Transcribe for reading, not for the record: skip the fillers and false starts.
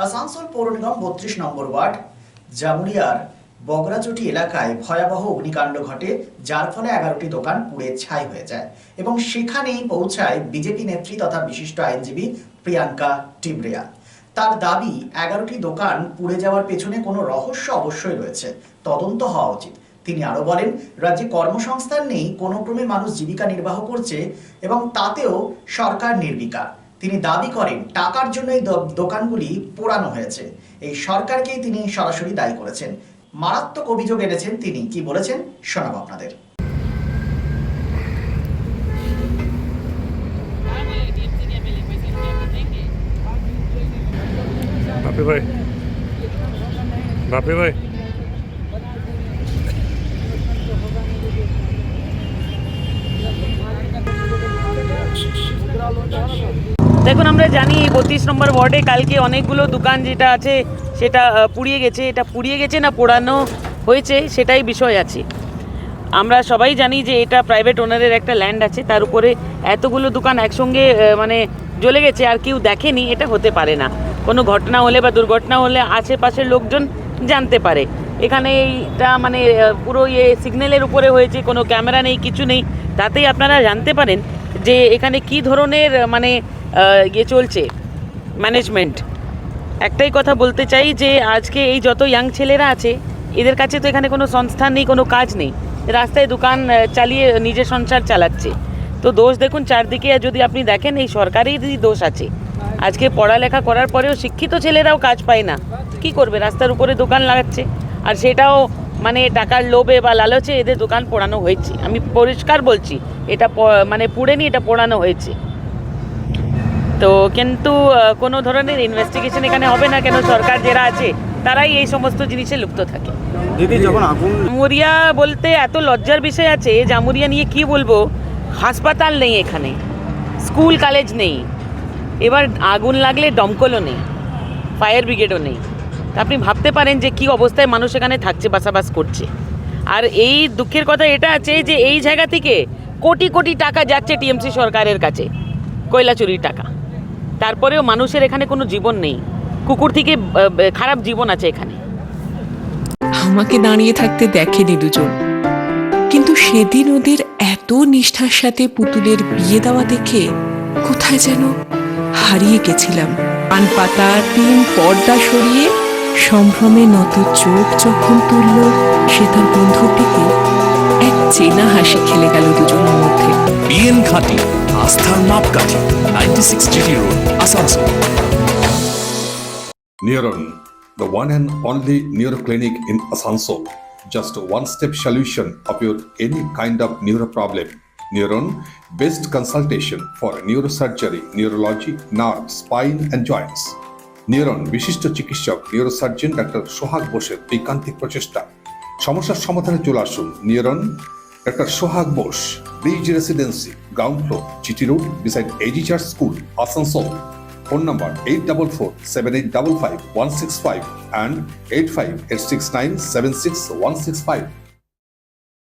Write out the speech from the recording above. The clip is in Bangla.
আসানসোল পৌর নিগম ৩২ নম্বর ওয়ার্ড জামুরিয়ার বগরাচটি এলাকায় ভয়াবহ অগ্নিকাণ্ড ঘটে, যার ফলে 11টি দোকান পুড়ে ছাই হয়ে যায় এবং সেখানেই পৌঁছায় বিজেপি নেত্রী তথা বিশিষ্ট আইনজীবী প্রিয়াঙ্কা টিবরিয়া। তার দাবি, 11টি দোকান পুড়ে যাওয়ার পেছনে কোনো রহস্য অবশ্যই রয়েছে, তদন্ত হওয়া উচিত। তিনি আরো বলেন, রাজ্যে কর্মসংস্থান নেই, কোনো ক্রমে মানুষ জীবিকা নির্বাহ করছে এবং তাতেও সরকার নির্বিকার। তিনি দাবি করেন, টাকার জন্য এই দোকানগুলি পোড়ানো হয়েছে। এই সরকারকেই তিনি সরাসরি দায়ী করেছেন। মারাত্মক অভিযোগ এনেছেন তিনি। কি বলেছেন শোনাবো আপনাদের। বাপি ভাই, বাপি ভাই, দেখুন, আমরা জানি 32 নম্বর ওয়ার্ডে কালকে অনেকগুলো দোকান যেটা আছে সেটা পুড়িয়ে গেছে। এটা পুড়িয়ে গেছে না পোড়ানো হয়েছে সেটাই বিষয় আছে। আমরা সবাই জানি যে এটা প্রাইভেট ওনারের একটা ল্যান্ড আছে, তার উপরে এতগুলো দোকান একসঙ্গে মানে জ্বলে গেছে আর কেউ দেখেনি, এটা হতে পারে না। কোনো ঘটনা হলে বা দুর্ঘটনা হলে আশেপাশের লোকজন জানতে পারে। এখানে এইটা মানে পুরো সিগন্যালের উপরে হয়েছে, কোনো ক্যামেরা নেই, কিছু নেই, তাতেই আপনারা জানতে পারেন যে এখানে কি ধরনের মানে চলছে ম্যানেজমেন্ট। একটাই কথা বলতে চাই যে আজকে এই যত ইয়াং ছেলেরা আছে এদের কাছে তো এখানে কোনো সংস্থান নেই, কোনো কাজ নেই, রাস্তায় দোকান চালিয়ে নিজের সংসার চালাচ্ছে। তো দোষ দেখুন চারদিকে, যদি আপনি দেখেন এই সরকারেরই দোষ আছে। আজকে পড়ালেখা করার পরেও শিক্ষিত ছেলেরাও কাজ পায় না, কি করবে? রাস্তার উপরে দোকান লাগাচ্ছে, আর সেটাও মানে টাকার লোভে বা লালচে এদের দোকান পোড়ানো হয়েছে। আমি পরিষ্কার বলছি, এটা মানে পুড়েনি, এটা পোড়ানো হয়েছে। তো কিন্তু কোনো ধরনের ইনভেস্টিগেশন এখানে হবে না, কেন সরকার যারা আছে তারাই এই সমস্ত জিনিসে লিপ্ত থাকে। দিদি, যখন আগুন জামুরিয়া বলতে এত লজ্জার বিষয় আছে, জামুরিয়া নিয়ে কি বলবো। হাসপাতাল নেই এখানে, স্কুল কলেজ নেই, এবার আগুন লাগলে দমকলও নেই, ফায়ার ব্রিগেডও নেই। তা আপনি ভাবতে পারেন যে কি অবস্থায় মানুষ এখানে থাকছে, বাসাবাস করছে। আর এই দুঃখের কথা এটা আছে যে এই জায়গা থেকে কোটি কোটি টাকা যাচ্ছে টিএমসি সরকারের কাছে, কয়লা চুরির টাকা। তারপরেও মানুষের এখানে কোনো জীবন নেই, কুকুর থেকে খারাপ জীবন আছে এখানে। আমাকে দাঁড়িয়ে থাকতে দেখেনি দুজন, কিন্তু সেদিন ওদের এত নিষ্ঠার সাথে পুতুলের বিয়ে দেওয়া দেখে কোথায় যেন হারিয়ে গেছিলাম। পান পাতা টিন পর্দা সরিয়ে সম্ভ্রমে নত চোখ যখন তুলল, সে তার বন্ধুর দিকে এক চেনা হাসি খেলে গেল দুজনের মধ্যে। বিএন ঘাটি, আস্থার মাপকাঠি, 96 GT Road, Asansol. Neuron, the one and only neuro clinic in Asansol. Just a one-step solution of your any kind of neuro problem. Neuron, best consultation for neurosurgery, neurology, nerve, spine and joints. Neuron, বিশিষ্ট চিকিৎসক নিউরোসার্জন ডাক্তার সোহাগ বোসের ঐকান্তিক প্রচেষ্টা। সমস্যার সমাধানে চলে আসুন neuron doctor Sohag Bose, bridge residency, ground floor, GT road, beside AG church school, Asansol. Phone number 8447855165 and 8586976165.